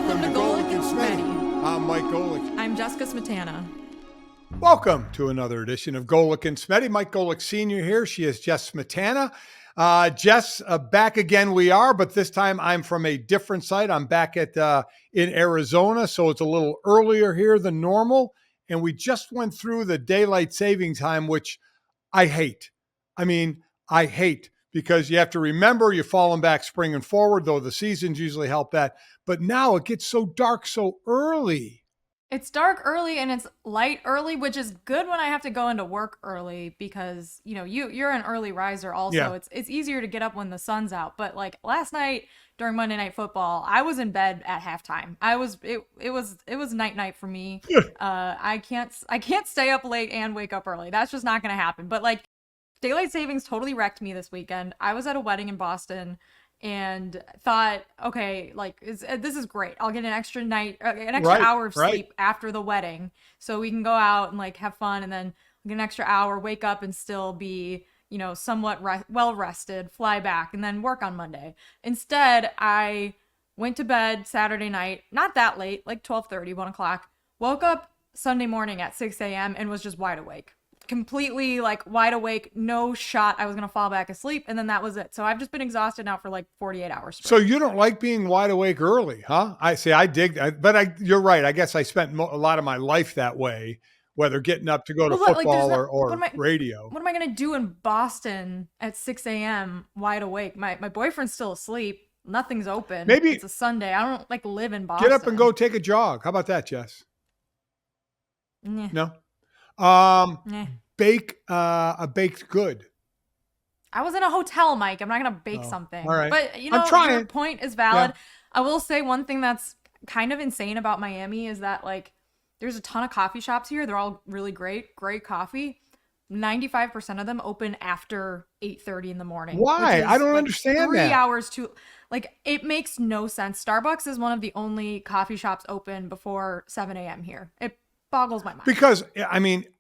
Welcome to Golic Smetty. I'm Mike Golic. I'm Jessica Smetana. Welcome to another edition of Golic and Smetty. Mike Golic Sr. here. She is Jess Smetana. Jess, back again we are, but this time I'm from a different site. I'm back in Arizona, so it's a little earlier here than normal. And we just went through the daylight saving time, which I hate. I hate because you have to remember you're falling back spring and forward, though the seasons usually help that. But now it gets so dark so early. It's dark early and it's light early, which is good when I have to go into work early because, you know, you're an early riser also. Yeah. It's easier to get up when the sun's out. But like last night during Monday Night Football, I was in bed at halftime. It was night for me. I can't stay up late and wake up early. That's just not going to happen. But like daylight savings totally wrecked me this weekend. I was at a wedding in Boston and thought, okay, like this is great. I'll get an extra hour of sleep after the wedding, so we can go out and like have fun, and then get an extra hour, wake up, and still be, you know, somewhat well rested, fly back, and then work on Monday. Instead, I went to bed Saturday night, not that late, like 12:30, 1 o'clock. Woke up Sunday morning at 6 a.m. and was just wide awake. Completely like wide awake, no shot I was gonna fall back asleep, and then that was it. So I've just been exhausted now for like 48 hours straight. So you don't like being wide awake early, huh? I dig, but you're right. I guess I spent a lot of my life that way, whether getting up to go to football or radio. What am I gonna do in Boston at 6 a.m. wide awake? My boyfriend's still asleep. Nothing's open. Maybe it's a Sunday. I don't like live in Boston. Get up and go take a jog. How about that, Jess? No. Bake a baked good. I was in a hotel, Mike. I'm not gonna bake something. All right. But you know, your point is valid. Yeah. I will say one thing that's kind of insane about Miami is that like there's a ton of coffee shops here. They're all really great coffee. 95% of them open after 8:30 in the morning. Why? I don't understand 3 that. 3 hours too. Like it makes no sense. Starbucks is one of the only coffee shops open before 7 a.m. here. It boggles my mind. Because,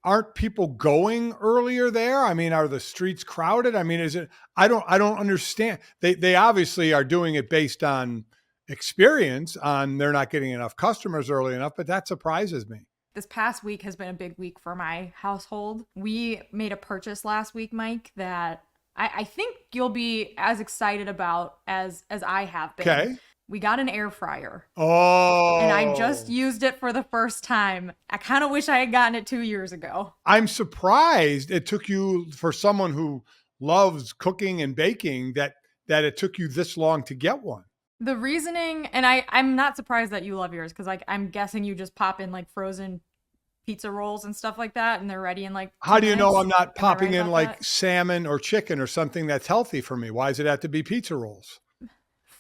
aren't people going earlier there? Are the streets crowded? Is it, I don't understand. They obviously are doing it based on experience, they're not getting enough customers early enough, but that surprises me. This past week has been a big week for my household. We made a purchase last week, Mike, that I think you'll be as excited about as I have been. Okay. We got an air fryer. Oh. And I just used it for the first time. I kind of wish I had gotten it 2 years ago. I'm surprised it took you, for someone who loves cooking and baking, that it took you this long to get one. The reasoning, and I'm not surprised that you love yours, because like I'm guessing you just pop in like frozen pizza rolls and stuff like that, and they're ready in like 2 How do you minutes. know I'm not popping in like that? salmon or chicken or something that's healthy for me? Why does it have to be pizza rolls?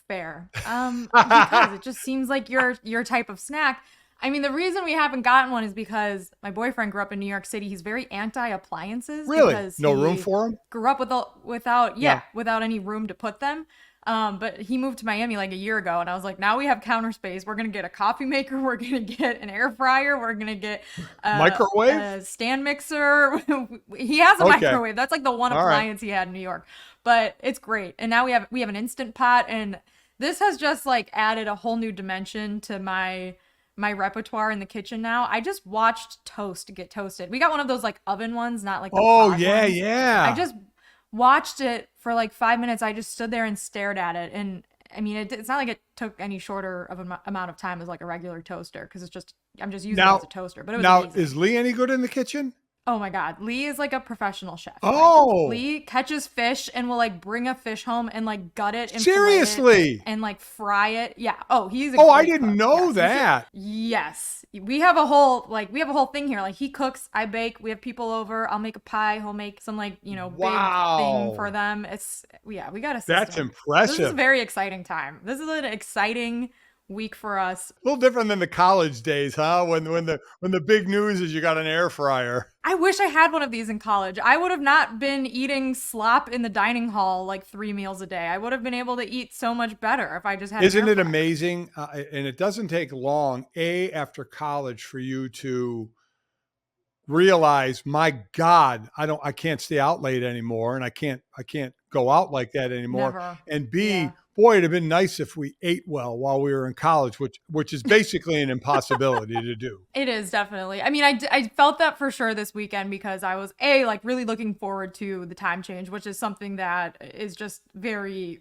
Fair. Because it just seems like your type of snack. The reason we haven't gotten one is because my boyfriend grew up in New York City. He's very anti-appliances. Really? Because no room for them? Grew up without any room to put them. But he moved to Miami like a year ago, and I was like, now we have counter space. We're gonna get a coffee maker. We're gonna get an air fryer. We're gonna get microwave, a stand mixer. He has a microwave. That's like the one appliance he had in New York. But it's great. And now we have an Instant Pot, and this has just like added a whole new dimension to my repertoire in the kitchen now. I just watched toast get toasted. We got one of those like oven ones, not like the pod ones. Yeah. I just watched it for like 5 minutes. I just stood there and stared at it. And it's not like it took any shorter of an amount of time as like a regular toaster, because I'm just using it as a toaster. But it was amazing. Is Lee any good in the kitchen? Oh my God. Lee is like a professional chef. Oh. Like, Lee catches fish and will like bring a fish home and like gut it and seriously and like fry it. Yeah. Oh, he's a I great didn't cook. know that. Yes. We have a whole thing here. Like he cooks, I bake, we have people over, I'll make a pie, he'll make some like, big thing for them. We got a system. That's impressive. This is a very exciting time. This is an exciting week for us. A little different than the college days, huh? When the big news is you got an air fryer. I wish I had one of these in college. I would have not been eating slop in the dining hall like 3 meals a day. I would have been able to eat so much better if I just had. Isn't it amazing? And it doesn't take long, after college, for you to realize, my God, I can't stay out late anymore, and I can't go out like that anymore. Never. And B, boy, it'd have been nice if we ate well while we were in college, which is basically an impossibility to do. It is definitely. I mean, I felt that for sure this weekend because I was like really looking forward to the time change, which is something that is just very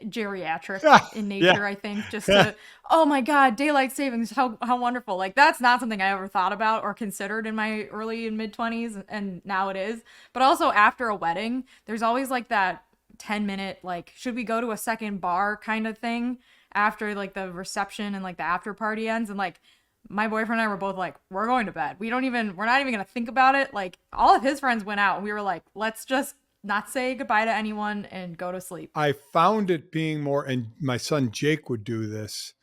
geriatric in nature. Yeah. I think just to, oh my God, daylight savings, how wonderful. Like that's not something I ever thought about or considered in my early and mid 20s, and now it is. But also after a wedding, there's always like that 10-minute like, should we go to a second bar kind of thing after like the reception and like the after party ends. And like my boyfriend and I were both like, we're going to bed. We're not even gonna think about it. Like all of his friends went out and we were like, let's just not say goodbye to anyone and go to sleep. I found it being more, and my son Jake would do this,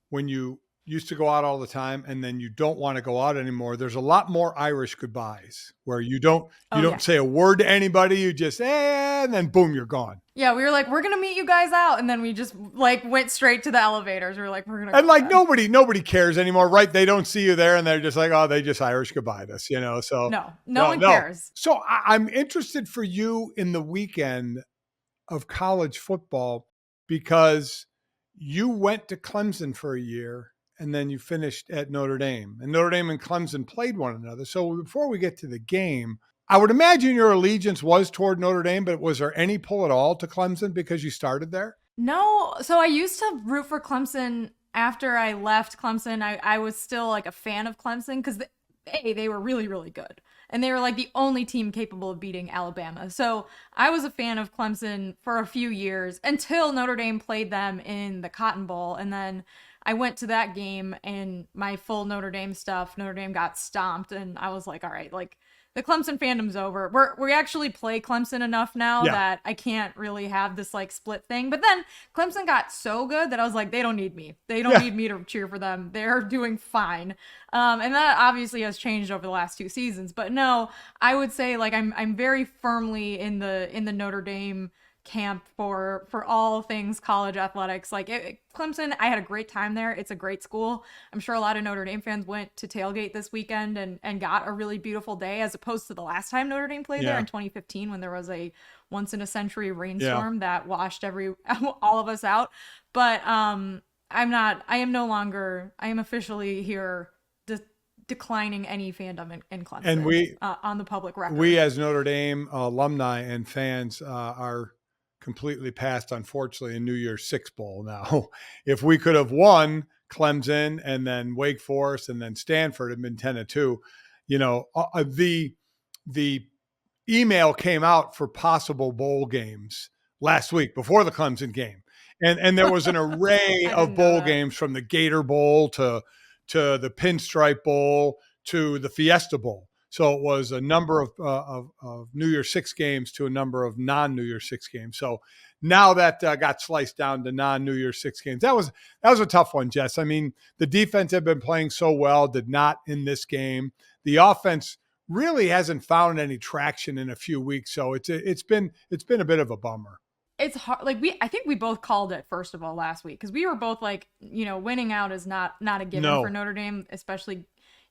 when you used to go out all the time and then you don't want to go out anymore. There's a lot more Irish goodbyes where you don't say a word to anybody. You just, and then boom, you're gone. Yeah, we were like, we're going to meet you guys out. And then we just like went straight to the elevators. We were like, we're going to. And like nobody cares anymore, right? They don't see you there and they're just like, oh, they just Irish goodbye us, So no one cares. So I'm interested for you in the weekend of college football because you went to Clemson for a year and then you finished at Notre Dame. And Notre Dame and Clemson played one another. So before we get to the game, I would imagine your allegiance was toward Notre Dame, but was there any pull at all to Clemson because you started there? No. So I used to root for Clemson after I left Clemson. I was still like a fan of Clemson because they were really, really good. And they were like the only team capable of beating Alabama. So I was a fan of Clemson for a few years until Notre Dame played them in the Cotton Bowl. And then I went to that game and my full Notre Dame stuff, Notre Dame got stomped. And I was like, all right, like the Clemson fandom's over. We actually play Clemson enough now that I can't really have this like split thing. But then Clemson got so good that I was like, they don't need me. They don't need me to cheer for them. They're doing fine. And that obviously has changed over the last 2 seasons. But no, I would say like I'm very firmly in the Notre Dame camp for all things college athletics. Like Clemson, I had a great time there. It's a great school. I'm sure a lot of Notre Dame fans went to tailgate this weekend and got a really beautiful day, as opposed to the last time Notre Dame played there in 2015 when there was a once in a century rainstorm that washed all of us out. But I am officially here declining any fandom in Clemson. And we on the public record. We as Notre Dame alumni and fans are completely past, unfortunately, in New Year's Six Bowl now. If we could have won Clemson and then Wake Forest and then Stanford, it'd been 10-2. The email came out for possible bowl games last week before the Clemson game. And there was an array of bowl games, from the Gator Bowl to the Pinstripe Bowl to the Fiesta Bowl. So it was a number of New Year's Six games to a number of non-New Year's Six games. So now that got sliced down to non-New Year's Six games. That was a tough one, Jess. I mean, the defense had been playing so well, did not in this game. The offense really hasn't found any traction in a few weeks. So it's been a bit of a bummer. It's hard. Like I think we both called it first of all last week, because we were both like, winning out is not a given for Notre Dame, especially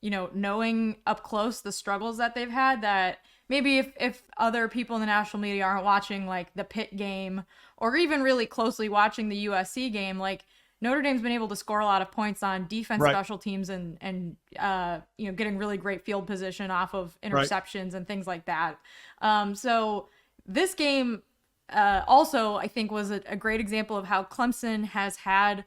knowing up close the struggles that they've had, that maybe if other people in the national media aren't watching like the Pitt game or even really closely watching the USC game, like Notre Dame's been able to score a lot of points on defense, special teams, and getting really great field position off of interceptions and things like that. So this game also, I think, was a great example of how Clemson has had,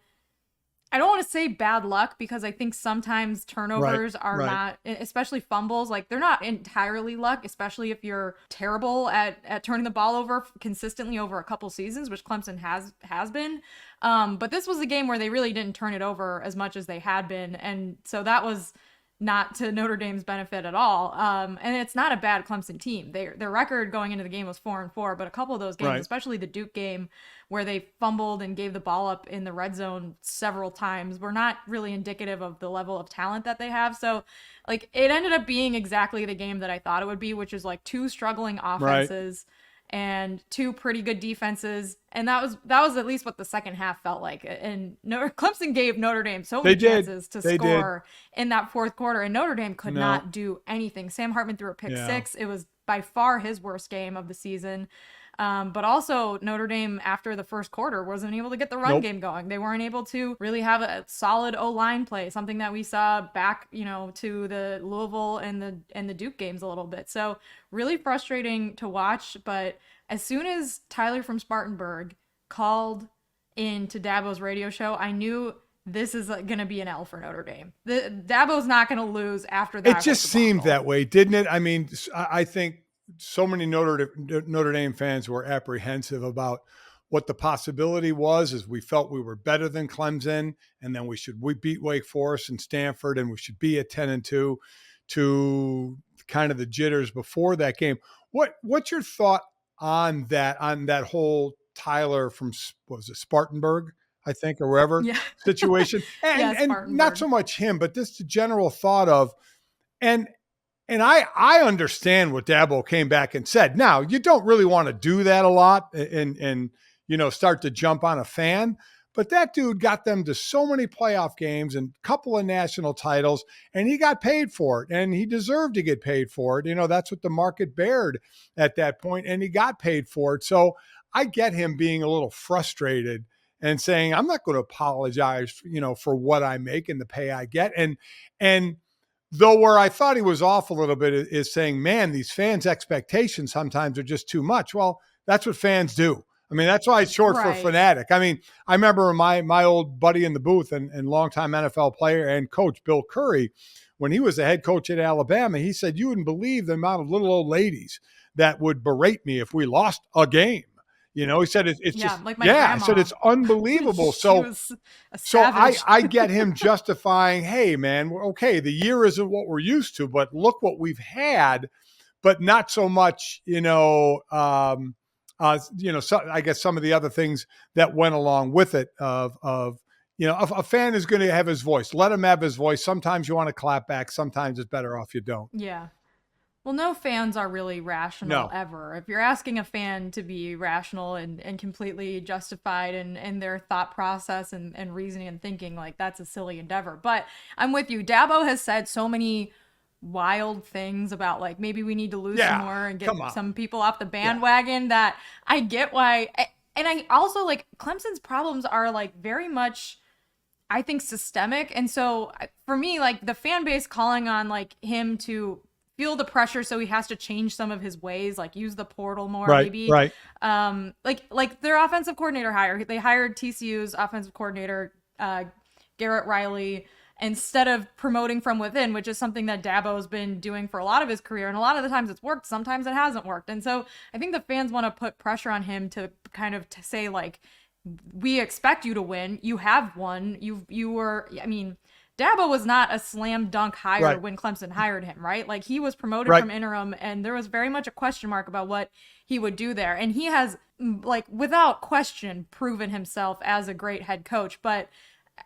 I don't want to say bad luck, because I think sometimes turnovers are not, especially fumbles, like they're not entirely luck, especially if you're terrible at turning the ball over consistently over a couple seasons, which Clemson has been. But this was a game where they really didn't turn it over as much as they had been. And so that was not to Notre Dame's benefit at all. And it's not a bad Clemson team. Their record going into the game was 4-4, but a couple of those games, especially the Duke game where they fumbled and gave the ball up in the red zone several times, were not really indicative of the level of talent that they have. So like it ended up being exactly the game that I thought it would be, which is like 2 struggling offenses and 2 pretty good defenses. And that was at least what the second half felt like. And Clemson gave Notre Dame so many chances to score in that fourth quarter, and Notre Dame could not do anything. Sam Hartman threw a pick 6. It was by far his worst game of the season. But also Notre Dame, after the first quarter, wasn't able to get the run game going. They weren't able to really have a solid O-line play, something that we saw back, to the Louisville and the Duke games a little bit. So really frustrating to watch. But as soon as Tyler from Spartanburg called into Dabo's radio show, I knew this is going to be an L for Notre Dame. Dabo's not going to lose after that. It just seemed that way, didn't it? I mean, I think so many Notre Dame fans were apprehensive about what the possibility was, as we felt we were better than Clemson, and then we beat Wake Forest and Stanford, and we should be at 10-2, to kind of the jitters before that game. What's your thought on that whole Tyler from, what was it, Spartanburg, I think, or wherever, situation? And not so much him, but just the general thought of, and I understand what Dabo came back and said. Now, you don't really want to do that a lot and start to jump on a fan, but that dude got them to so many playoff games and a couple of national titles, and he got paid for it, and he deserved to get paid for it. That's what the market bared at that point, and he got paid for it. So I get him being a little frustrated and saying, I'm not going to apologize, for what I make and the pay I get. And though where I thought he was off a little bit is saying, man, these fans' expectations sometimes are just too much. Well, that's what fans do. I mean, that's why it's short for fanatic. I mean, I remember my old buddy in the booth and longtime NFL player and coach, Bill Curry, when he was the head coach at Alabama, he said, you wouldn't believe the amount of little old ladies that would berate me if we lost a game. He said it's just, like my grandma. I said it's unbelievable. So I get him justifying, hey man, okay, the year isn't what we're used to, but look what we've had, but not so much, so I guess some of the other things that went along with it a fan is going to have his voice. Let him have his voice. Sometimes you want to clap back. Sometimes it's better off you don't. Yeah. Well, no fans are really rational ever. If you're asking a fan to be rational and completely justified in their thought process and reasoning and thinking, like, that's a silly endeavor. But I'm with you. Dabo has said so many wild things about, like, maybe we need to lose some more and get some people off the bandwagon that I get why. And I also, like, Clemson's problems are, like, very much, I think, systemic. And so for me, like, the fan base calling on, like, him to feel the pressure, so he has to change some of his ways, like use the portal more, maybe. Right. Like their offensive coordinator they hired TCU's offensive coordinator, Garrett Riley, instead of promoting from within, which is something that Dabo's been doing for a lot of his career. And a lot of the times it's worked, sometimes it hasn't worked. And so I think the fans want to put pressure on him to kind of to say, like, we expect you to win. You have won. Dabo was not a slam dunk hire when Clemson hired him, right? Like, he was promoted from interim, and there was very much a question mark about what he would do there. And he has, like, without question, proven himself as a great head coach. But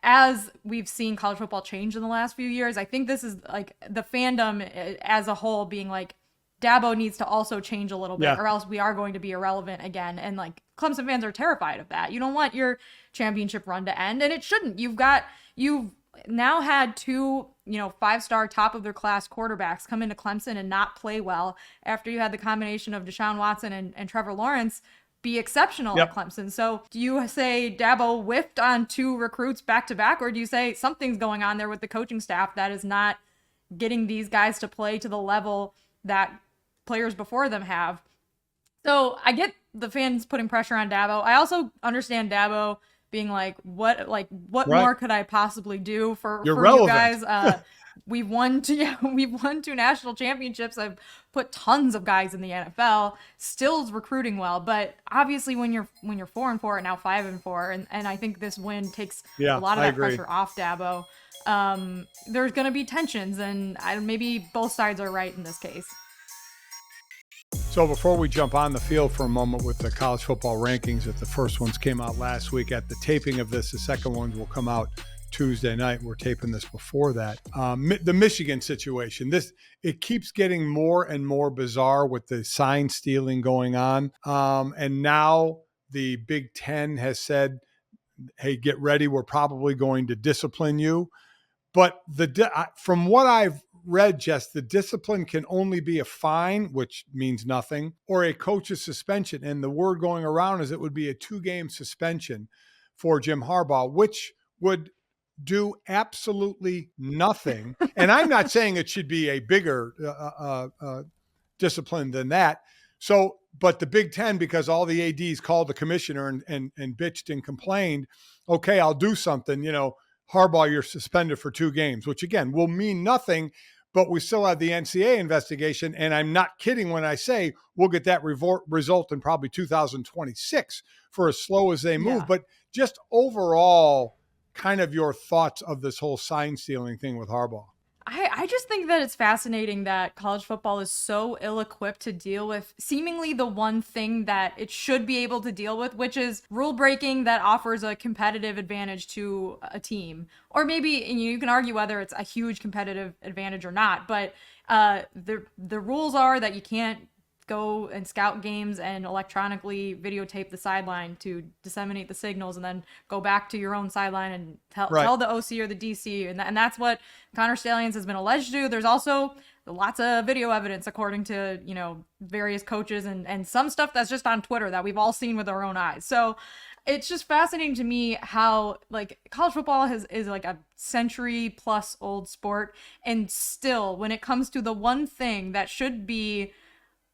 as we've seen college football change in the last few years, I think this is, like, the fandom as a whole being like, Dabo needs to also change a little bit, or else we are going to be irrelevant again. And, like, Clemson fans are terrified of that. You don't want your championship run to end, and it shouldn't. You've now had two, 5-star top of their class quarterbacks come into Clemson and not play well after you had the combination of Deshaun Watson and Trevor Lawrence be exceptional at Clemson. So do you say Dabo whiffed on 2 recruits back to back, or do you say something's going on there with the coaching staff that is not getting these guys to play to the level that players before them have? So I get the fans putting pressure on Dabo. I also understand Dabo being like, what more could I possibly do for you guys? We've won 2 national championships. I've put tons of guys in the NFL. Still's recruiting well, but obviously when you're 4-4 and now 5-4, and I think this win takes a lot of that pressure off Dabo. There's going to be tensions, and maybe both sides are right in this case. So before we jump on the field for a moment with the college football rankings, that the first ones came out last week at the taping of this, the second ones will come out Tuesday night. We're taping this before that. The Mich-again situation, it keeps getting more and more bizarre with the sign stealing going on. And now the Big Ten has said, hey, get ready. We're probably going to discipline you. But from what I've read, Jess, the discipline can only be a fine, which means nothing, or a coach's suspension. And the word going around is it would be a 2-game suspension for Jim Harbaugh, which would do absolutely nothing. And I'm not saying it should be a bigger discipline than that. So, but the Big Ten, because all the ADs called the commissioner and bitched and complained, okay, I'll do something, Harbaugh, you're suspended for 2 games, which again will mean nothing, but we still have the NCAA investigation. And I'm not kidding when I say we'll get that result in probably 2026 for as slow as they move. Yeah. But just overall, kind of your thoughts of this whole sign stealing thing with Harbaugh. I just think that it's fascinating that college football is so ill-equipped to deal with seemingly the one thing that it should be able to deal with, which is rule breaking that offers a competitive advantage to a team. Or maybe you can argue whether it's a huge competitive advantage or not, but the rules are that you can't go and scout games and electronically videotape the sideline to disseminate the signals and then go back to your own sideline and tell the OC or the DC. And that's what Connor Stalions has been alleged to do. There's also lots of video evidence, according to, various coaches and some stuff that's just on Twitter that we've all seen with our own eyes. So it's just fascinating to me how college football is like a century plus old sport. And still, when it comes to the one thing that should be,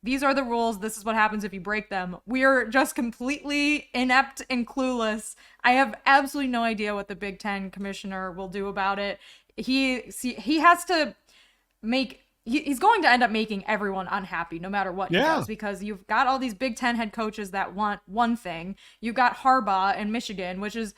these are the rules, this is what happens if you break them, we're just completely inept and clueless. I have absolutely no idea what the Big Ten commissioner will do about it. He has to he's going to end up making everyone unhappy no matter what he does, because you've got all these Big Ten head coaches that want one thing. You've got Harbaugh and Mich-again, which is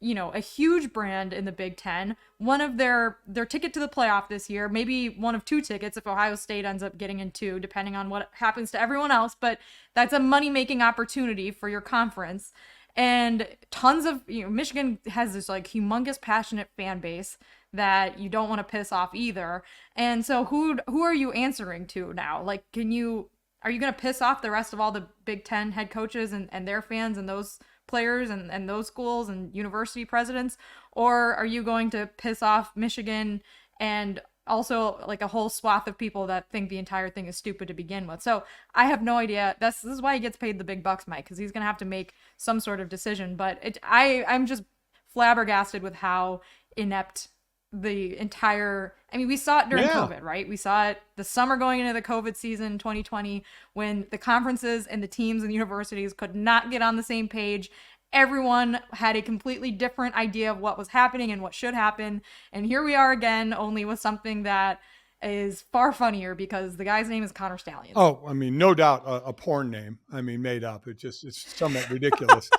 a huge brand in the Big Ten. One of their ticket to the playoff this year, maybe one of 2 tickets if Ohio State ends up getting in 2, depending on what happens to everyone else. But that's a money-making opportunity for your conference. And tons of, Michigan has this humongous passionate fan base that you don't want to piss off either. And so who are you answering to now? Are you going to piss off the rest of all the Big Ten head coaches and their fans and those players and those schools and university presidents? Or are you going to piss off Michigan and also a whole swath of people that think the entire thing is stupid to begin with? So I have no idea. This is why he gets paid the big bucks, Mike, because he's going to have to make some sort of decision. But I'm just flabbergasted with how inept the entire, we saw it during COVID, right? We saw it the summer going into the COVID season 2020 when the conferences and the teams and the universities could not get on the same page. Everyone had a completely different idea of what was happening and what should happen. And here we are again, only with something that is far funnier because the guy's name is Connor Stalions. Oh, no doubt a porn name. Made up. It's somewhat ridiculous.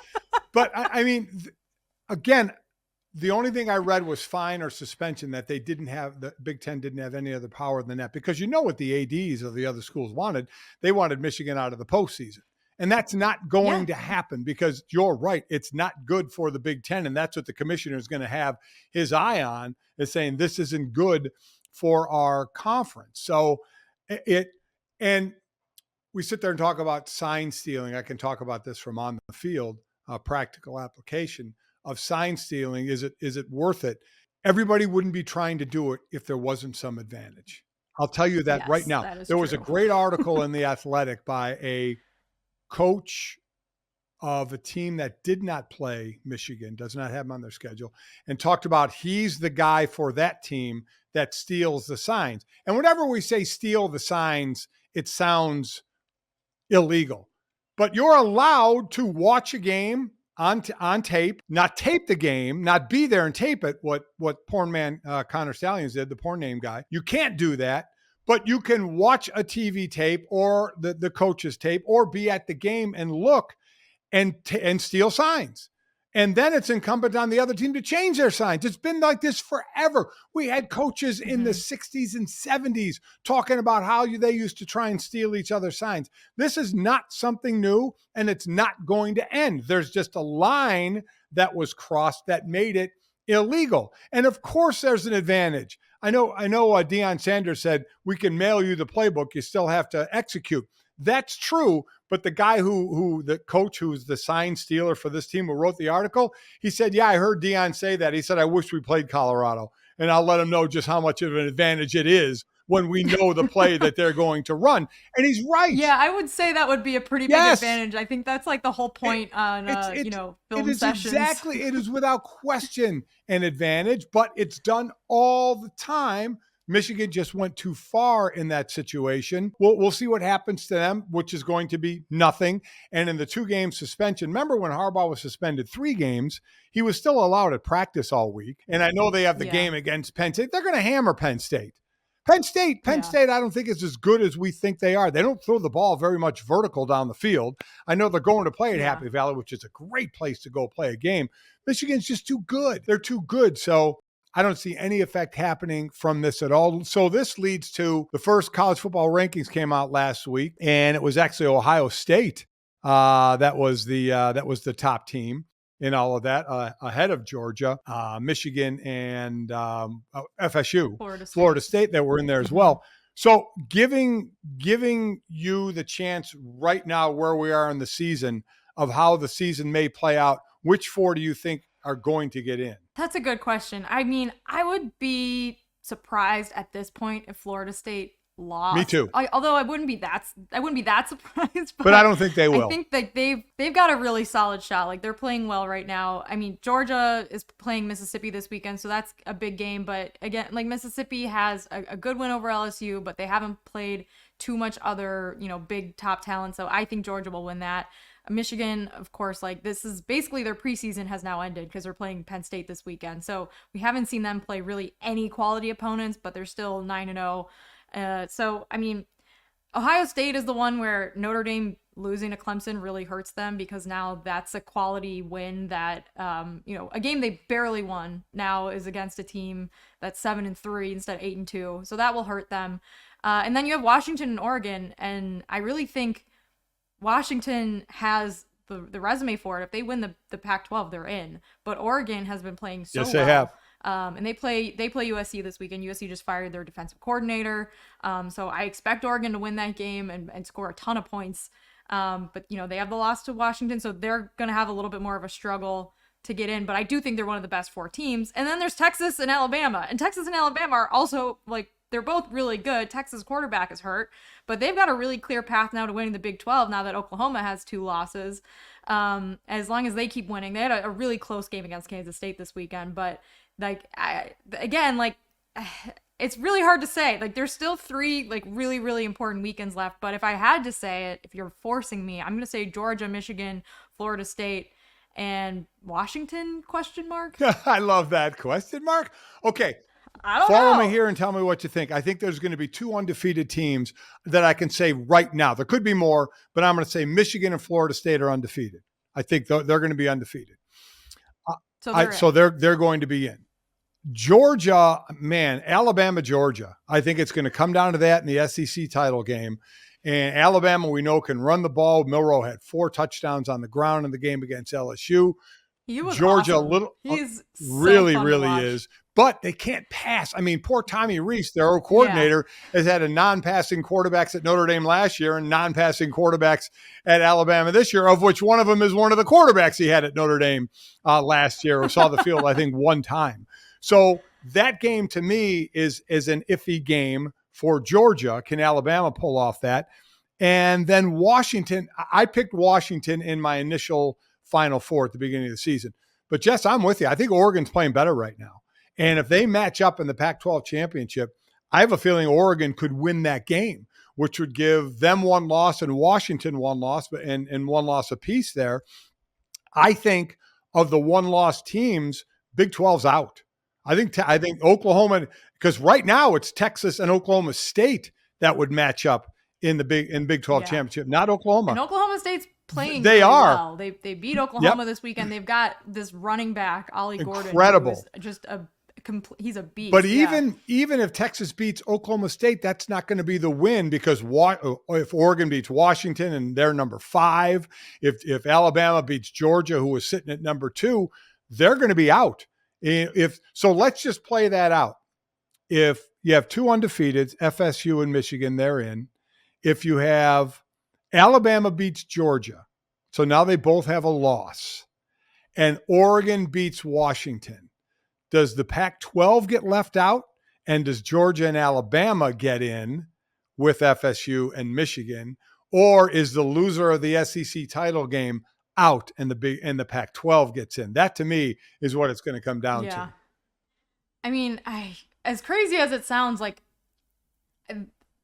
But again, the only thing I read was fine or suspension, that the Big Ten didn't have any other power than that, because what the ADs of the other schools wanted. They wanted Michigan out of the postseason. And that's not going to happen, because you're right. It's not good for the Big Ten. And that's what the commissioner is going to have his eye on, is saying this isn't good for our conference. So and we sit there and talk about sign stealing. I can talk about this from on the field, practical application of sign stealing. Is it worth it? Everybody wouldn't be trying to do it if there wasn't some advantage. I'll tell you that right now. There was a great article in The Athletic by a coach of a team that did not play Michigan, does not have them on their schedule, and talked about he's the guy for that team that steals the signs. And whenever we say steal the signs, it sounds illegal. But you're allowed to watch a game on tape, not tape the game, not be there and tape it, what porn man Connor Stalions did, the porn name guy. You can't do that, but you can watch a TV tape or the coach's tape, or be at the game and look and steal signs. And then it's incumbent on the other team to change their signs. It's been like this forever. We had coaches in the 60s and 70s talking about how they used to try and steal each other's signs. This is not something new, and it's not going to end. There's just a line that was crossed that made it illegal. And of course there's an advantage. I know Deion Sanders said, we can mail you the playbook, you still have to execute. That's true, but the guy the coach who's the sign stealer for this team who wrote the article, he said, yeah, I heard Deion say that. He said, I wish we played Colorado, and I'll let him know just how much of an advantage it is when we know the play that they're going to run. And he's right. Yeah, I would say that would be a pretty big advantage. I think that's like the whole point on, film sessions. Exactly. It is without question an advantage, but it's done all the time. Michigan just went too far in that situation. We'll see what happens to them, which is going to be nothing. And in the 2-game suspension, remember when Harbaugh was suspended 3 games, he was still allowed at practice all week. And I know they have the game against Penn State. They're going to hammer Penn State. Penn State, I don't think is as good as we think they are. They don't throw the ball very much vertical down the field. I know they're going to play at Happy Valley, which is a great place to go play a game. Michigan's just too good. They're too good. So I don't see any effect happening from this at all. So this leads to the first college football rankings came out last week, and it was actually Ohio State that was the top team in all of that, ahead of Georgia, Michigan, and FSU, Florida State that were in there as well. So giving you the chance right now where we are in the season of how the season may play out, which 4 do you think are going to get in? That's a good question. I mean, I would be surprised at this point if Florida State lost. Me too. Although I wouldn't be that surprised. But I don't think they will. I think that they've got a really solid shot. Like, they're playing well right now. I mean, Georgia is playing Mississippi this weekend, so that's a big game. But again, like, Mississippi has a good win over LSU, but they haven't played too much other, big top talent. So I think Georgia will win that. Michigan, of course, like, this is basically their preseason has now ended because they're playing Penn State this weekend. So we haven't seen them play really any quality opponents, but they're still 9-0. So, I mean, Ohio State is the one where Notre Dame losing to Clemson really hurts them, because now that's a quality win that, a game they barely won now is against a team that's 7-3 instead of 8-2. So that will hurt them. And then you have Washington and Oregon, and I really think Washington has the resume for it. If they win the Pac-12, they're in. But Oregon has been playing so well. Yes, they have. And they play USC this weekend. USC just fired their defensive coordinator. So I expect Oregon to win that game and score a ton of points. But, they have the loss to Washington, so they're going to have a little bit more of a struggle to get in. But I do think they're one of the best 4 teams. And then there's Texas and Alabama. And Texas and Alabama are also, they're both really good. Texas quarterback is hurt, but they've got a really clear path now to winning the Big 12 now that Oklahoma has 2 losses. As long as they keep winning. They had a really close game against Kansas State this weekend, but it's really hard to say. There's still 3 really, really important weekends left, but if I had to say it, if you're forcing me, I'm going to say Georgia, Michigan, Florida State, and Washington, ? I love that question mark. Okay. I don't Follow know. me here and tell me what you think. I think there's going to be 2 undefeated teams that I can say right now. There could be more, but I'm going to say Michigan and Florida State are undefeated. I think they're going to be undefeated. So they're going to be in. Georgia, man, Alabama, Georgia. I think it's going to come down to that in the SEC title game. And Alabama, we know, can run the ball. Milroe had 4 touchdowns on the ground in the game against LSU. He was Georgia, awesome. He's really, so really is. But they can't pass. I mean, poor Tommy Rees, their coordinator, has had a non-passing quarterbacks at Notre Dame last year and non-passing quarterbacks at Alabama this year, of which one of them is one of the quarterbacks he had at Notre Dame last year, or saw the field, I think, 1 time. So that game to me is an iffy game for Georgia. Can Alabama pull off that? And then Washington, I picked Washington in my initial Final Four at the beginning of the season. But Jess, I'm with you. I think Oregon's playing better right now. And if they match up in the Pac-12 championship, I have a feeling Oregon could win that game, which would give them 1 loss and Washington 1 loss, and 1 loss apiece there. I think of the 1-loss teams, Big 12's out. I think Oklahoma, because right now it's Texas and Oklahoma State that would match up in the Big 12 championship, not Oklahoma. And Oklahoma State's playing really well. They beat Oklahoma this weekend. They've got this running back, Ollie Gordon. Incredible. Just he's a beast. But even if Texas beats Oklahoma State, that's not going to be the win, because if Oregon beats Washington and they're number 5, if Alabama beats Georgia, who was sitting at number 2, they're going to be out. So let's just play that out. If you have 2 undefeateds, FSU and Michigan, they're in. If you have Alabama beats Georgia, so now they both have a loss, and Oregon beats Washington, does the Pac-12 get left out? And does Georgia and Alabama get in with FSU and Michigan, or is the loser of the SEC title game out and the Pac-12 gets in? That to me is what it's going to come down Yeah. to. I mean, as crazy as it sounds, like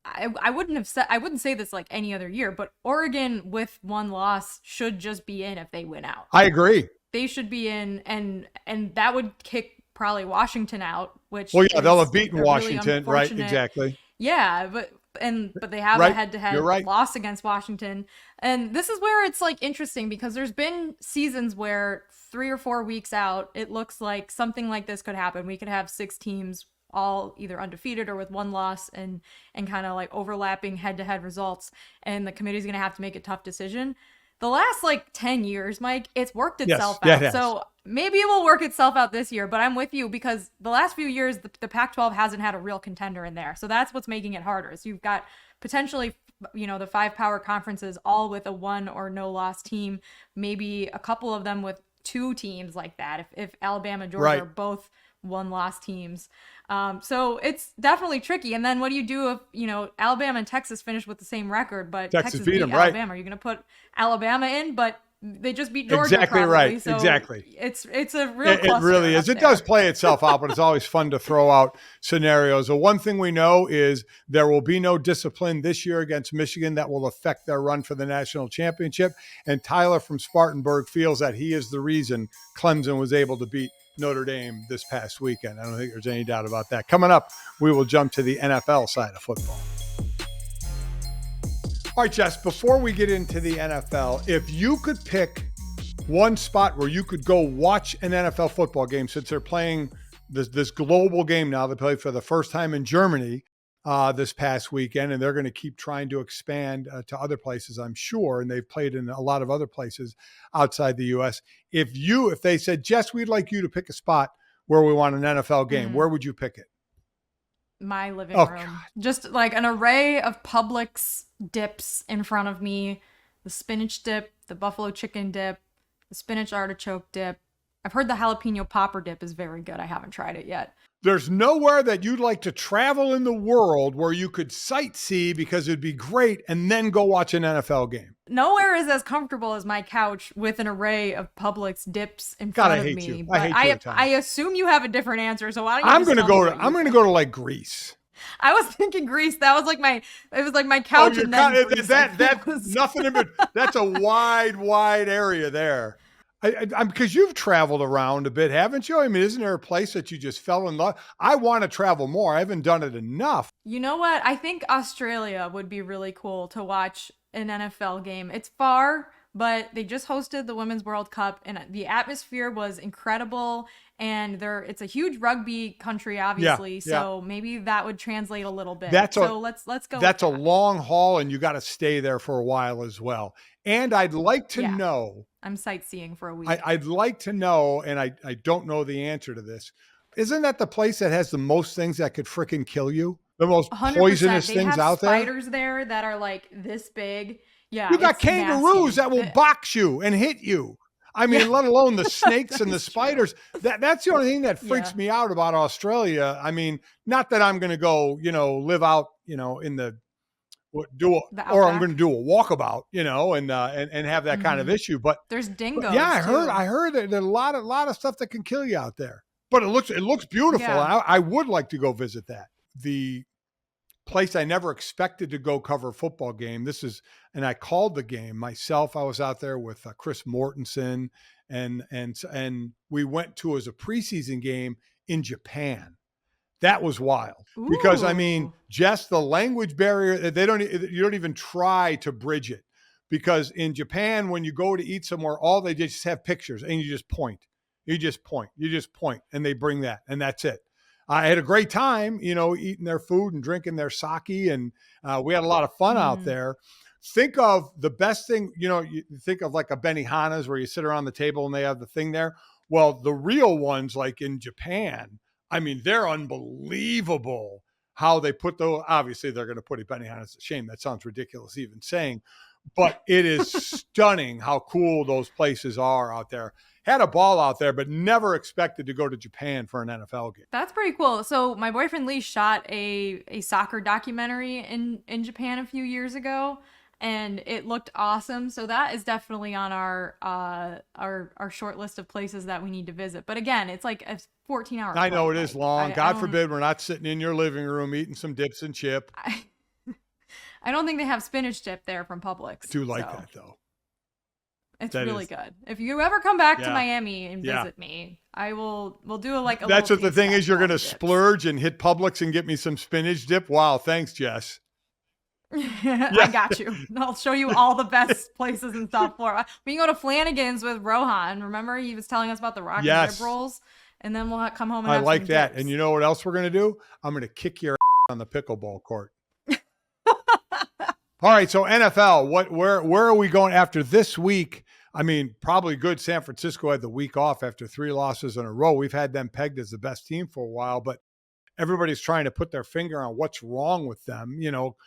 I wouldn't say this like any other year, but Oregon with one loss should just be in if they win out. I agree. They should be in, and that would kick probably Washington out, which they'll have beaten Washington, really right? Exactly. Yeah, but they have a head-to-head loss against Washington. And this is where it's like interesting, because there's been seasons where 3 or 4 weeks out, it looks like something like this could happen. We could have 6 teams all either undefeated or with one loss, and kind of like overlapping head-to-head results, and the committee's going to have to make a tough decision. The last like 10 years, Mike, it's worked itself out. Yes. So maybe it will work itself out this year, but I'm with you, because the last few years, the Pac-12 hasn't had a real contender in there. So that's what's making it harder. So you've got potentially, the 5 power conferences all with a 1 or no loss team, maybe a couple of them with 2 teams like that. If Alabama and Georgia are both 1-loss teams. So it's definitely tricky. And then what do you do if, Alabama and Texas finish with the same record, but Texas beat them, Alabama? Are you going to put Alabama in, but they just beat Georgia? Exactly probably. right. So exactly. It's a real cluster. It really is. It does play itself out, but it's always fun to throw out scenarios. The one thing we know is there will be no discipline this year against Michigan that will affect their run for the national championship. And Tyler from Spartanburg feels that he is the reason Clemson was able to beat Notre Dame this past weekend. I don't think there's any doubt about that. Coming up, we will jump to the NFL side of football. All right, Jess, before we get into the NFL, if you could pick one spot where you could go watch an NFL football game, since they're playing this global game now, they played for the first time in Germany this past weekend, and they're going to keep trying to expand to other places, I'm sure, and they've played in a lot of other places outside the U.S. If they said, Jess, we'd like you to pick a spot where we want an NFL game, where would you pick it? My living room. God. Just like an array of Publix dips in front of me. The spinach dip, the buffalo chicken dip, the spinach artichoke dip. I've heard the jalapeno popper dip is very good. I haven't tried it yet. There's nowhere that you'd like to travel in the world where you could sightsee because it'd be great and then go watch an NFL game. Nowhere is as comfortable as my couch with an array of Publix dips in front of me. You. But I assume you have a different answer, so why don't you I'm going to go to like Greece. I was thinking Greece. That was like my couch. Oh, and then that's nothing in it. That's a wide area there. Because you've traveled around a bit, haven't you? I mean, isn't there a place that you just fell in love? I want to travel more. I haven't done it enough. You know what? I think Australia would be really cool to watch an NFL game. It's far, but they just hosted the Women's World Cup, and the atmosphere was incredible. And it's a huge rugby country, obviously. So maybe that would translate a little bit. Let's go. That's a long haul, and you got to stay there for a while as well. And I'd like to know. I'm sightseeing for a week. I'd like to know, and I don't know the answer to this. Isn't that the place that has the most things that could freaking kill you? The most 100%. poisonous things out there? They have spiders there that are like this big. Yeah. You got kangaroos that will box you and hit you. I mean, let alone the snakes and the spiders. That's the only thing that freaks me out about Australia. I mean, not that I'm going to go, live out, in I'm going to do a walkabout, and have that kind of issue. But there's dingoes. Yeah, I heard that there's a lot of stuff that can kill you out there. But it looks beautiful. Yeah. I would like to go visit that. The place I never expected to go cover a football game. And I called the game myself. I was out there with Chris Mortensen, and we went to as a preseason game in Japan. That was wild. Ooh. Because I mean, just the language barrier, you don't even try to bridge it, because in Japan, when you go to eat somewhere, all they just have pictures and you just point, and they bring that, and that's it. I had a great time, eating their food and drinking their sake, and we had a lot of fun out there. Think of the best thing, you think of like a Benihana's where you sit around the table and they have the thing there. Well, the real ones, like in Japan, I mean, they're unbelievable how they put those. Obviously, they're going to put a Benihana. It's a shame. That sounds ridiculous even saying. but it is stunning how cool those places are out there. Had a ball out there, but never expected to go to Japan for an NFL game. That's pretty cool. So my boyfriend Lee shot a soccer documentary in Japan a few years ago, and it looked awesome. So that is definitely on our short list of places that we need to visit. But again, it's like a 14-hour I know flight. it is long. I God forbid we're not sitting in your living room eating some dips and chip. I don't think they have spinach dip there from Publix. I do like that though. It's really good. If you ever come back to Miami and Yeah. visit me, we'll do a That's what the thing is. You're going to dips. splurge and hit Publix and get me some spinach dip. Wow. Thanks, Jess. I got you. I'll show you all the best places in South Florida. We can go to Flanagan's with Rohan. Remember, he was telling us about the rock and rib rolls, and then we'll come home and have like some that. dips. And you know what else we're going to do? I'm going to kick your on the pickleball court. All right. So NFL, where are we going after this week? I mean, probably good. San Francisco had the week off after 3 losses in a row. We've had them pegged as the best team for a while, but everybody's trying to put their finger on what's wrong with them,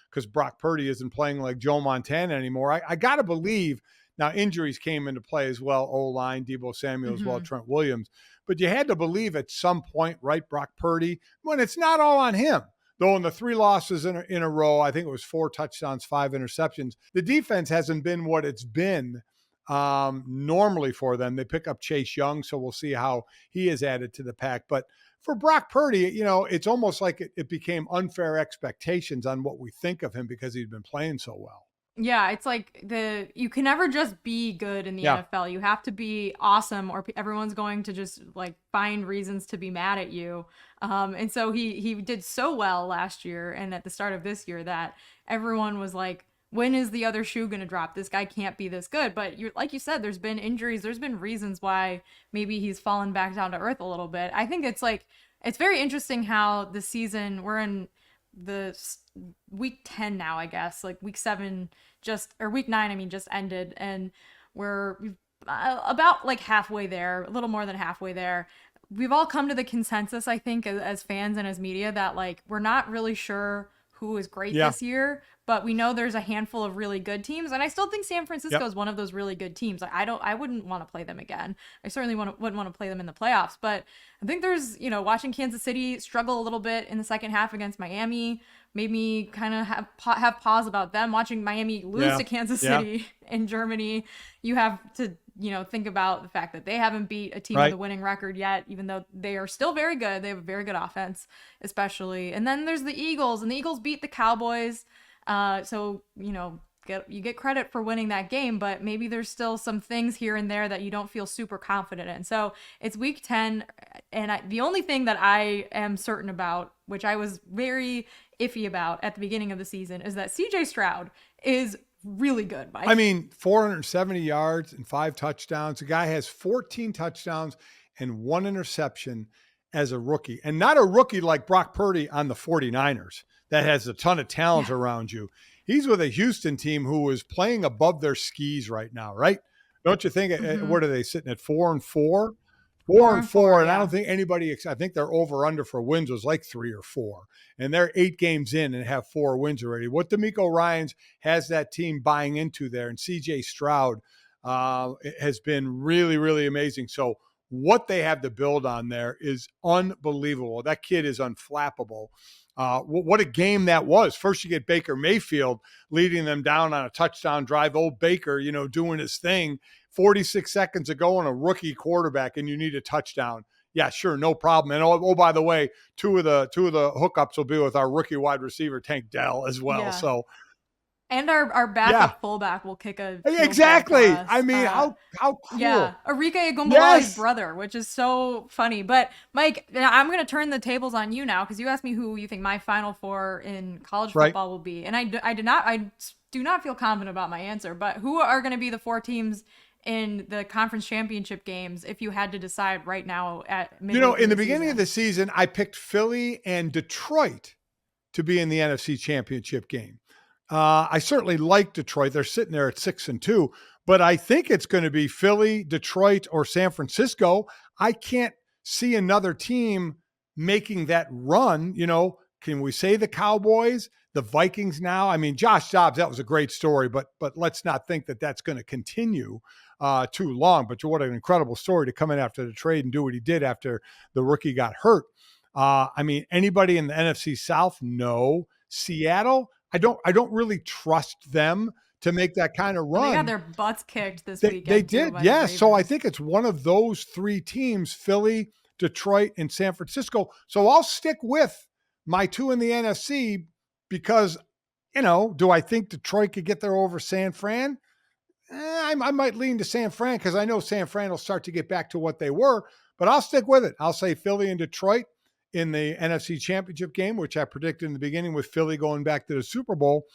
because Brock Purdy isn't playing like Joe Montana anymore. I got to believe now injuries came into play as well. O-line, Dabo Samuel as well, Trent Williams. But you had to believe at some point, right, Brock Purdy, when it's not all on him. Though in the 3 losses in a row, I think it was 4 touchdowns, 5 interceptions. The defense hasn't been what it's been normally for them. They pick up Chase Young, so we'll see how he is added to the pack. But for Brock Purdy, it's almost like it became unfair expectations on what we think of him because he's been playing so well. Yeah, it's like you can never just be good in the NFL. You have to be awesome, or everyone's going to just like find reasons to be mad at you. And so he did so well last year and at the start of this year that everyone was like, when is the other shoe going to drop? This guy can't be this good. But like you said, there's been injuries. There's been reasons why maybe he's fallen back down to earth a little bit. I think it's very interesting how the season, we're in the week 10 now, I guess, like week 7 week 9, just ended. And we're about like halfway there, a little more than halfway there. We've all come to the consensus, I think, as fans and as media that like, we're not really sure who is great this year, but we know there's a handful of really good teams, and I still think San Francisco is one of those really good teams. Like I wouldn't want to play them again. I certainly wouldn't want to play them in the playoffs, but I think there's, watching Kansas City struggle a little bit in the second half against Miami made me kind of have pause about them. Watching Miami lose to Kansas City in Germany, you have to think about the fact that they haven't beat a team with a winning record yet, even though they are still very good. They have a very good offense, especially. And then there's the Eagles, and the Eagles beat the Cowboys. So, you get credit for winning that game, but maybe there's still some things here and there that you don't feel super confident in. So it's week 10. And the only thing that I am certain about, which I was very iffy about at the beginning of the season, is that CJ Stroud is really good, Mike. 470 yards and 5 touchdowns. The guy has 14 touchdowns and 1 interception as a rookie. And not a rookie like Brock Purdy on the 49ers that has a ton of talent around you. He's with a Houston team who is playing above their skis right now, right? Don't you think? What are they sitting at, 4-4? 4-4, and I don't think anybody. I think their over/under for wins was like 3 or 4, and they're 8 games in and have 4 wins already. What DeMeco Ryans has that team buying into there, and C.J. Stroud has been really, really amazing. So what they have to build on there is unbelievable. That kid is unflappable. What a game that was. First, you get Baker Mayfield leading them down on a touchdown drive. Old Baker, doing his thing. 46 seconds ago on a rookie quarterback, and you need a touchdown. Yeah, sure, no problem. And oh, by the way, two of the hookups will be with our rookie wide receiver Tank Dell as well. Yeah. So, and our backup fullback will kick a exactly. How cool. Yeah, Arike Egumbala's brother, which is so funny. But Mike, I'm going to turn the tables on you now because you asked me who you think my Final Four in college football will be, and I do not feel confident about my answer. But who are going to be the 4 teams in the conference championship games if you had to decide right now at in the beginning of the season, I picked Philly and Detroit to be in the NFC championship game. I certainly like Detroit. They're sitting there at 6-2, but I think it's going to be Philly, Detroit, or San Francisco. I can't see another team making that run. can we say the Cowboys, the Vikings now? I mean, Josh Dobbs, that was a great story, but let's not think that that's going to continue too long. But what an incredible story to come in after the trade and do what he did after the rookie got hurt. I mean, anybody in the NFC South? No. Seattle, I don't really trust them to make that kind of run. They got their butts kicked this weekend. They did, yes. So I think it's one of those three teams, Philly, Detroit, and San Francisco. So I'll stick with my two in the NFC because, do I think Detroit could get there over San Fran? I might lean to San Fran because I know San Fran will start to get back to what they were, but I'll stick with it. I'll say Philly and Detroit in the NFC Championship game, which I predicted in the beginning with Philly going back to the Super Bowl.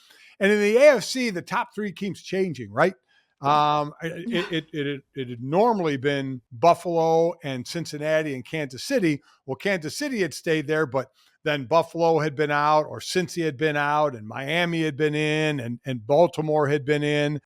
And in the AFC, the top three keeps changing, right? It had normally been Buffalo and Cincinnati and Kansas City. Well, Kansas City had stayed there, but then Buffalo had been out, or Cincy had been out, and Miami had been in, and Baltimore had been in.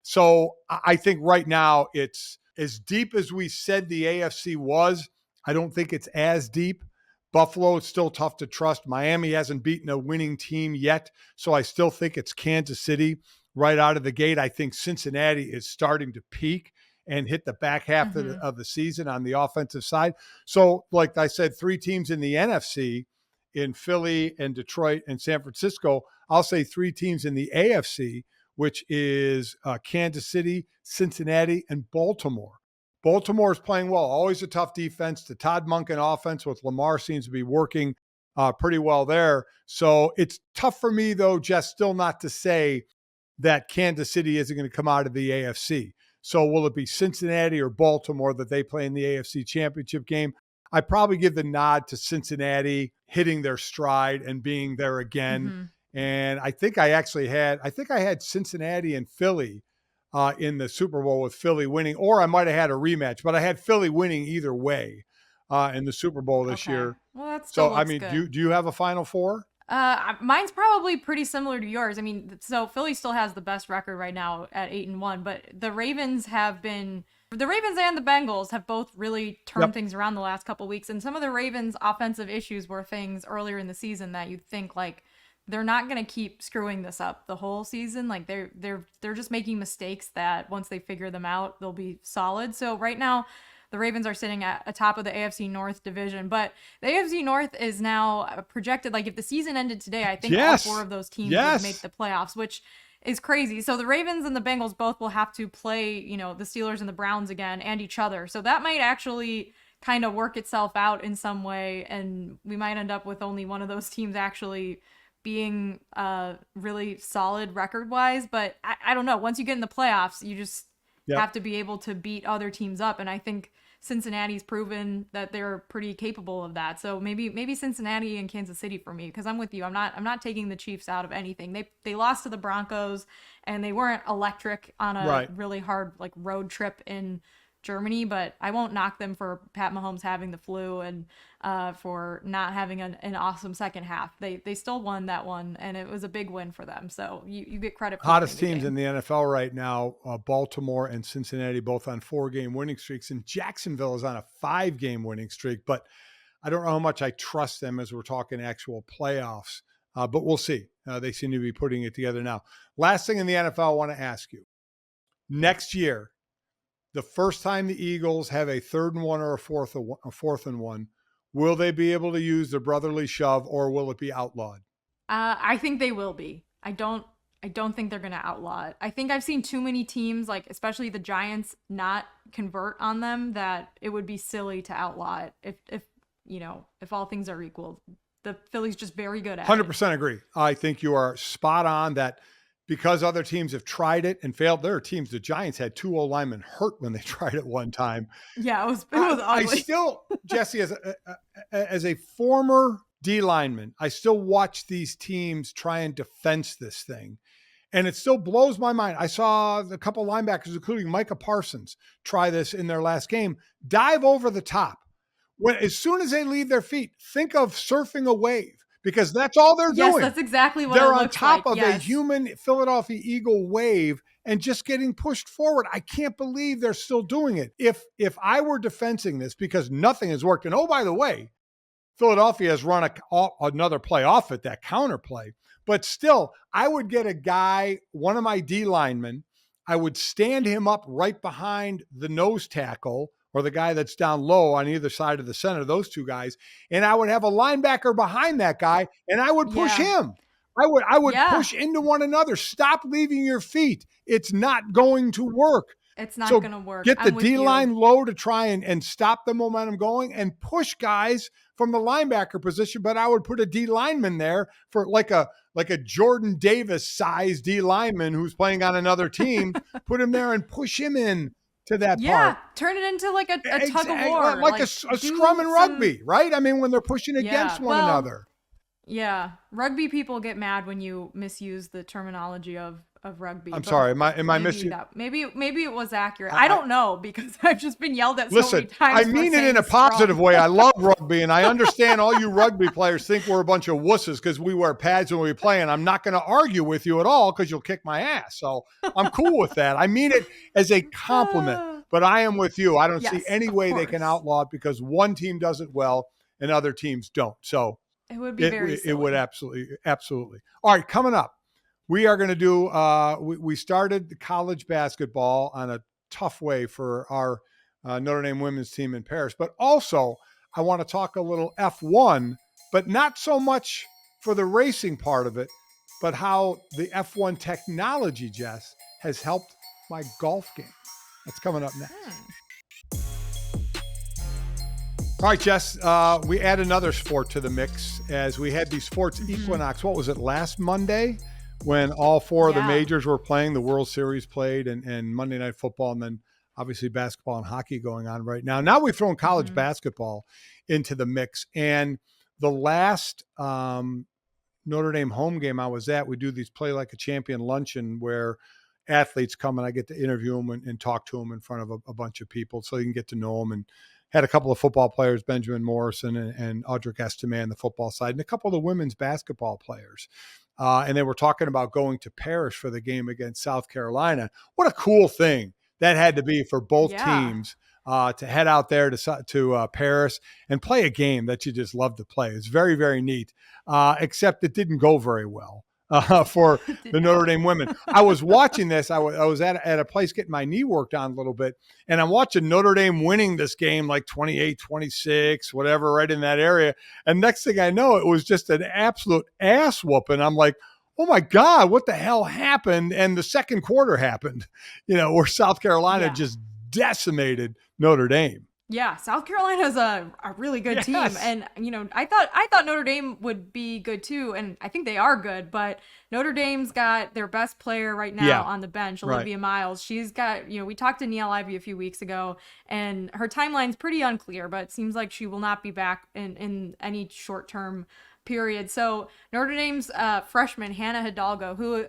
So I think right now it's as deep as we said the AFC was. I don't think it's as deep. Buffalo is still tough to trust. Miami hasn't beaten a winning team yet, so I still think it's Kansas City right out of the gate. I think Cincinnati is starting to peak and hit the back half of the season on the offensive side. So, like I said, three teams in the NFC, in Philly and Detroit and San Francisco. I'll say three teams in the AFC, which is Kansas City, Cincinnati, and Baltimore. Baltimore is playing well. Always a tough defense. The Todd Monken offense with Lamar seems to be working pretty well there. So it's tough for me, though, Jess, still not to say that Kansas City isn't going to come out of the AFC. So will it be Cincinnati or Baltimore that they play in the AFC Championship game? I probably give the nod to Cincinnati hitting their stride and being there again. And I think I had Cincinnati and Philly in the Super Bowl with Philly winning, or I might have had a rematch, but I had Philly winning either way in the Super Bowl this year. Well, that's so. I mean, do you have a Final Four? Mine's probably pretty similar to yours. I mean, so Philly still has the best record right now at 8-1, but the Ravens and the Bengals have both really turned things around the last couple weeks. And some of the Ravens' offensive issues were things earlier in the season that you'd think like they're not going to keep screwing this up the whole season. Like they're just making mistakes that once they figure them out, they'll be solid. So right now, the Ravens are sitting at the top of the AFC North division, but the AFC North is now projected. Like if the season ended today, I think all four of those teams would make the playoffs, which is crazy. So the Ravens and the Bengals both will have to play, the Steelers and the Browns again and each other. So that might actually kind of work itself out in some way. And we might end up with only one of those teams actually being really solid record wise. But I don't know. Once you get in the playoffs, you just have to be able to beat other teams up. And I think Cincinnati's proven that they're pretty capable of that. So maybe Cincinnati and Kansas City for me, because I'm with you. I'm not taking the Chiefs out of anything. They lost to the Broncos and they weren't electric on a really hard like road trip in Germany, but I won't knock them for Pat Mahomes having the flu and for not having an awesome second half. They still won that one, and it was a big win for them. So you get credit for hottest teams in the NFL right now, Baltimore and Cincinnati, both on 4-game winning streaks, and Jacksonville is on a 5-game winning streak, but I don't know how much I trust them as we're talking actual playoffs, but we'll see. They seem to be putting it together now. Last thing in the NFL I want to ask you. Next year, the first time the Eagles have a 3rd and 1 or a 4th and 1, will they be able to use the brotherly shove, or will it be outlawed? I think they will be. I don't think they're going to outlaw it. I think I've seen too many teams, like especially the Giants, not convert on them, that it would be silly to outlaw it if all things are equal. The Philly's just very good at 100% agree. I think you are spot on that. Because other teams have tried it and failed. There are teams, the Giants had 2 O-linemen hurt when they tried it one time. Yeah, it was ugly. I still, Jesse, as a former D lineman, I still watch these teams try and defense this thing. And it still blows my mind. I saw a couple linebackers, including Micah Parsons, try this in their last game. Dive over the top. As soon as they leave their feet, think of surfing a wave. Because that's all they're doing. Yes, that's exactly what they're it on top like. of a human Philadelphia Eagle wave and just getting pushed forward. I can't believe they're still doing it. If I were defending this, because nothing has worked, and oh, by the way, Philadelphia has run another play off it, that counter play. But still, I would get a guy, one of my D linemen, I would stand him up right behind the nose tackle or the guy that's down low on either side of the center, those two guys, and I would have a linebacker behind that guy, and I would push him. I would push into one another. Stop leaving your feet. It's not going to work. It's not going to work. Get the D-line low to try and stop the momentum going and push guys from the linebacker position. But I would put a D lineman there for like a Jordan Davis size D lineman who's playing on another team. Put him there and push him in to that part. Yeah, turn it into like a tug of war. Like a scrum in rugby, right? I mean, when they're pushing against one another. Yeah, rugby people get mad when you misuse the terminology of rugby. I'm sorry, am I missing? Maybe it was accurate. I don't know because I've just been yelled at so many times. I mean it in a positive way. I love rugby, and I understand all you rugby players think we're a bunch of wusses because we wear pads when we play, and I'm not going to argue with you at all because you'll kick my ass. So I'm cool with that. I mean it as a compliment, but I am with you. I don't see any way they can outlaw it because one team does it well and other teams don't. So it would be very silly. It would absolutely. All right, coming up, we are going to do, we started the college basketball on a tough way for our Notre Dame women's team in Paris, but also I want to talk a little F1, but not so much for the racing part of it, but how the F1 technology, Jess, has helped my golf game. That's coming up next. All right, Jess, we add another sport to the mix as we had these sports equinox. What was it, last Monday when all four of the majors were playing, the World Series played and Monday Night Football, and then obviously basketball and hockey going on right now. Now we've thrown college basketball into the mix. And the last Notre Dame home game I was at, we do these Play Like a Champion luncheon where athletes come and I get to interview them and talk to them in front of a bunch of people so you can get to know them. And had a couple of football players, Benjamin Morrison and Audric Estime on the football side, and a couple of the women's basketball players. And they were talking about going to Paris for the game against South Carolina. What a cool thing that had to be for both teams to head out there to Paris and play a game that you just love to play. It's very, very neat, except it didn't go very well. For the Notre Dame women. I was watching this. I was at a place getting my knee worked on a little bit, and I'm watching Notre Dame winning this game like 28-26, whatever, right in that area. And next thing I know, it was just an absolute ass whooping. I'm like, oh my God, what the hell happened? And the second quarter happened, where South Carolina just decimated Notre Dame. Yeah, South Carolina's a really good team. And, I thought Notre Dame would be good too. And I think they are good, but Notre Dame's got their best player right now on the bench, Olivia Miles. She's got, we talked to Neil Ivey a few weeks ago and her timeline's pretty unclear, but it seems like she will not be back in any short-term period. So Notre Dame's freshman, Hannah Hidalgo, who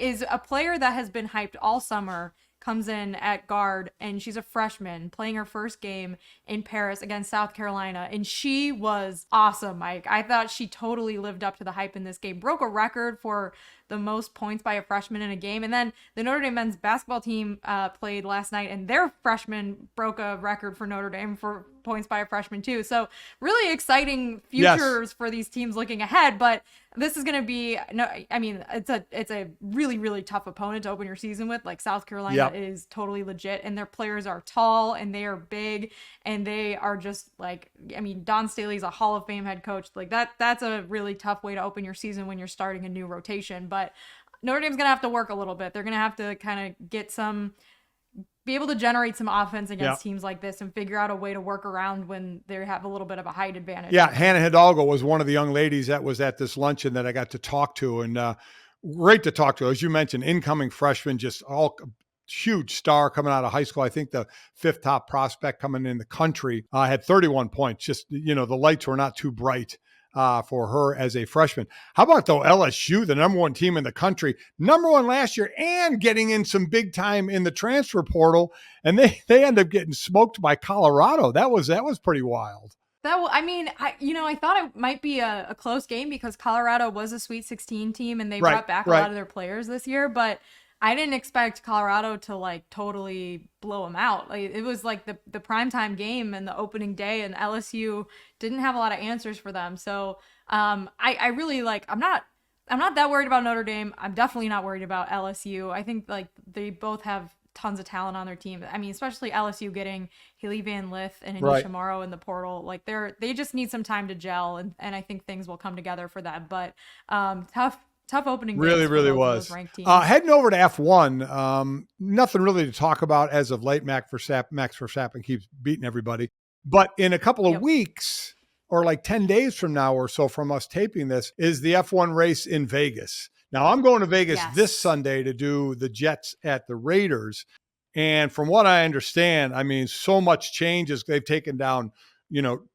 is a player that has been hyped all summer, comes in at guard, and she's a freshman playing her first game in Paris against South Carolina, and she was awesome, Mike. I thought she totally lived up to the hype in this game. Broke a record for the most points by a freshman in a game. And then the Notre Dame men's basketball team played last night, and their freshman broke a record for Notre Dame for points by a freshman too. So really exciting futures for these teams looking ahead. But this is going to be it's a really, really tough opponent to open your season with. Like South Carolina is totally legit, and their players are tall and they are big, and they are just Don Staley's a Hall of Fame head coach. Like that's a really tough way to open your season when you're starting a new rotation. But Notre Dame's going to have to work a little bit. They're going to have to kind of be able to generate some offense against teams like this and figure out a way to work around when they have a little bit of a height advantage. Yeah, Hannah Hidalgo was one of the young ladies that was at this luncheon that I got to talk to, and great to talk to. As you mentioned, incoming freshman, just all huge star coming out of high school. I think the fifth top prospect coming in the country, had 31 points. Just, the lights were not too bright for her as a freshman. How about though LSU, the number one team in the country, number one last year, and getting in some big time in the transfer portal, and they end up getting smoked by Colorado. That was pretty wild. I thought it might be a close game because Colorado was a Sweet 16 team and they brought back a lot of their players this year, but I didn't expect Colorado to like totally blow them out. Like it was like the primetime game and the opening day, and LSU didn't have a lot of answers for them. So I really like I'm not that worried about Notre Dame. I'm definitely not worried about LSU. I think like they both have tons of talent on their team. I mean, especially LSU getting Haley Van Lith and Right. Anisha Morrow in the portal. Like they just need some time to gel, and I think things will come together for them. But tough opening Really, days for really both of was. those ranked teams. Heading over to F1, nothing really to talk about as of late. Max Verstappen keeps beating everybody. But in a couple of Yep. weeks, or like 10 days from now or so from us taping this, is the F1 race in Vegas. Now, I'm going to Vegas this Sunday to do the Jets at the Raiders. And from what I understand, I mean, so much changes. They've taken down,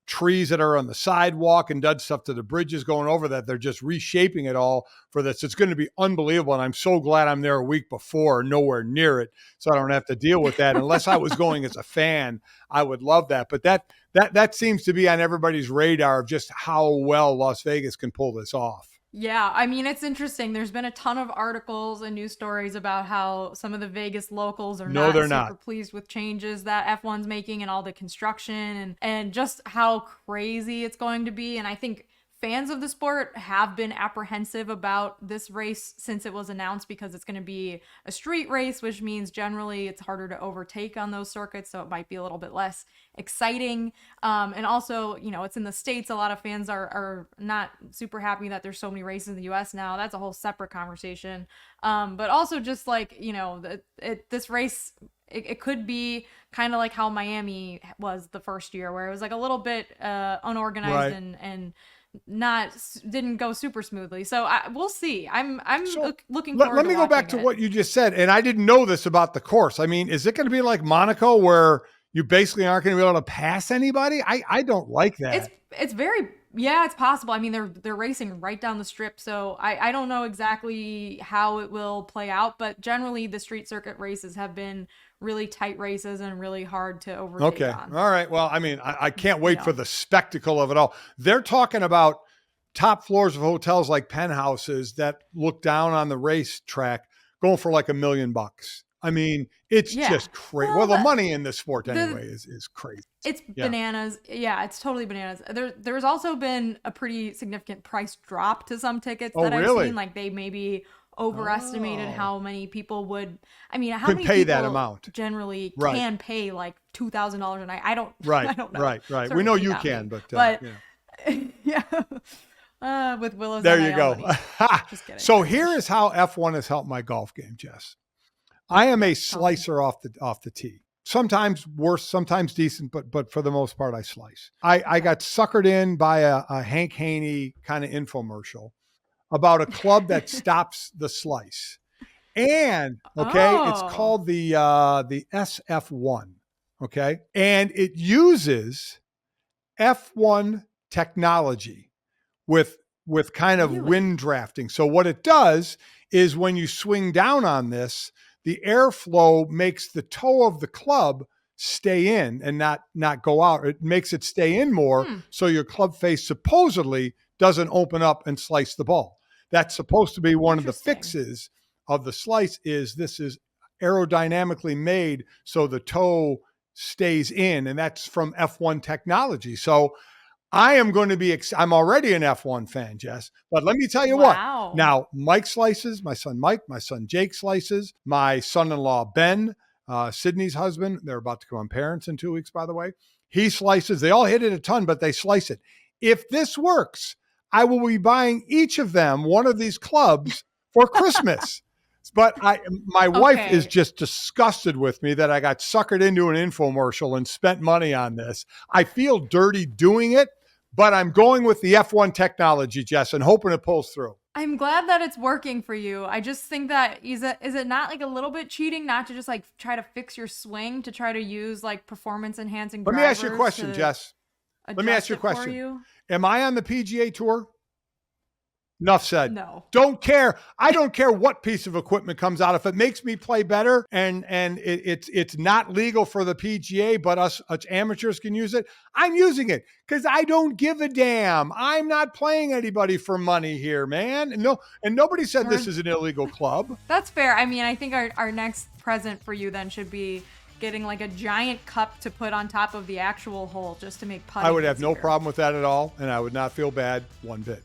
trees that are on the sidewalk and done stuff to the bridges going over that. They're just reshaping it all for this. It's going to be unbelievable. And I'm so glad I'm there a week before, nowhere near it, so I don't have to deal with that. Unless I was going as a fan, I would love that. But that seems to be on everybody's radar of just how well Las Vegas can pull this off. Yeah, I mean, it's interesting. There's been a ton of articles and news stories about how some of the Vegas locals are not pleased with changes that F1's making and all the construction and just how crazy it's going to be. And I think fans of the sport have been apprehensive about this race since it was announced, because it's going to be a street race, which means generally it's harder to overtake on those circuits, so it might be a little bit less exciting. And also, it's in the States. A lot of fans are not super happy that there's so many races in the US now. That's a whole separate conversation. But also just like, this race, it could be kind of like how Miami was the first year, where it was like a little bit unorganized, right, and didn't go super smoothly. So we'll see. I'm looking forward. Let me go back to what you just said, and I didn't know this about the course. I mean, is it going to be like Monaco, where you basically aren't going to be able to pass anybody? I don't like that. It's very, yeah, it's possible. I mean, they're racing right down the strip, so I don't know exactly how it will play out, but generally the street circuit races have been really tight races and really hard to overtake on. All right. Well, I mean, I can't wait for the spectacle of it all. They're talking about top floors of hotels like penthouses that look down on the racetrack going for like $1 million. I mean, it's just crazy. Well, the money in this sport anyway is crazy. It's bananas. Yeah, it's totally bananas. There's also been a pretty significant price drop to some tickets that I've seen. Like they maybe overestimated how many people would. I mean, how many pay people that amount generally can pay like $2,000 a night? I don't. Right. I don't know. Right. We know you can, but yeah. With Willow's. There you go. Just kidding. So here is how F1 has helped my golf game, Jess. I am a slicer off the tee. Sometimes worse, sometimes decent, but for the most part, I slice. I got suckered in by a Hank Haney kind of infomercial about a club that stops the slice. And it's called the SF1. Okay. And it uses F1 technology with kind of wind drafting. So what it does is when you swing down on this, the airflow makes the toe of the club stay in and not go out. It makes it stay in more, so your club face supposedly doesn't open up and slice the ball. That's supposed to be one of the fixes of the slice. This is aerodynamically made so the toe stays in, and that's from F1 technology. So I am going to be, I'm already an F1 fan, Jess, but let me tell you what. Now, Mike slices, my son Mike, my son Jake slices, my son-in-law Ben, Sydney's husband, they're about to become parents in 2 weeks, by the way. He slices. They all hit it a ton, but they slice it. If this works, I will be buying each of them one of these clubs for Christmas. But my wife is just disgusted with me that I got suckered into an infomercial and spent money on this. I feel dirty doing it, but I'm going with the F1 technology, Jess, and hoping it pulls through. I'm glad that it's working for you. I just think that is it not like a little bit cheating not to just like try to fix your swing, to try to use like performance enhancing drivers? Let me ask you a question, Jess. Let me ask you a question. Am I on the PGA Tour? Enough said. No. Don't care. I don't care what piece of equipment comes out. If it makes me play better and it's not legal for the PGA, but us amateurs can use it, I'm using it because I don't give a damn. I'm not playing anybody for money here, man. And nobody said this is an illegal club. That's fair. I mean, I think our next present for you then should be getting like a giant cup to put on top of the actual hole just to make putting. I would have no easier. problem with that at all, and I would not feel bad one bit.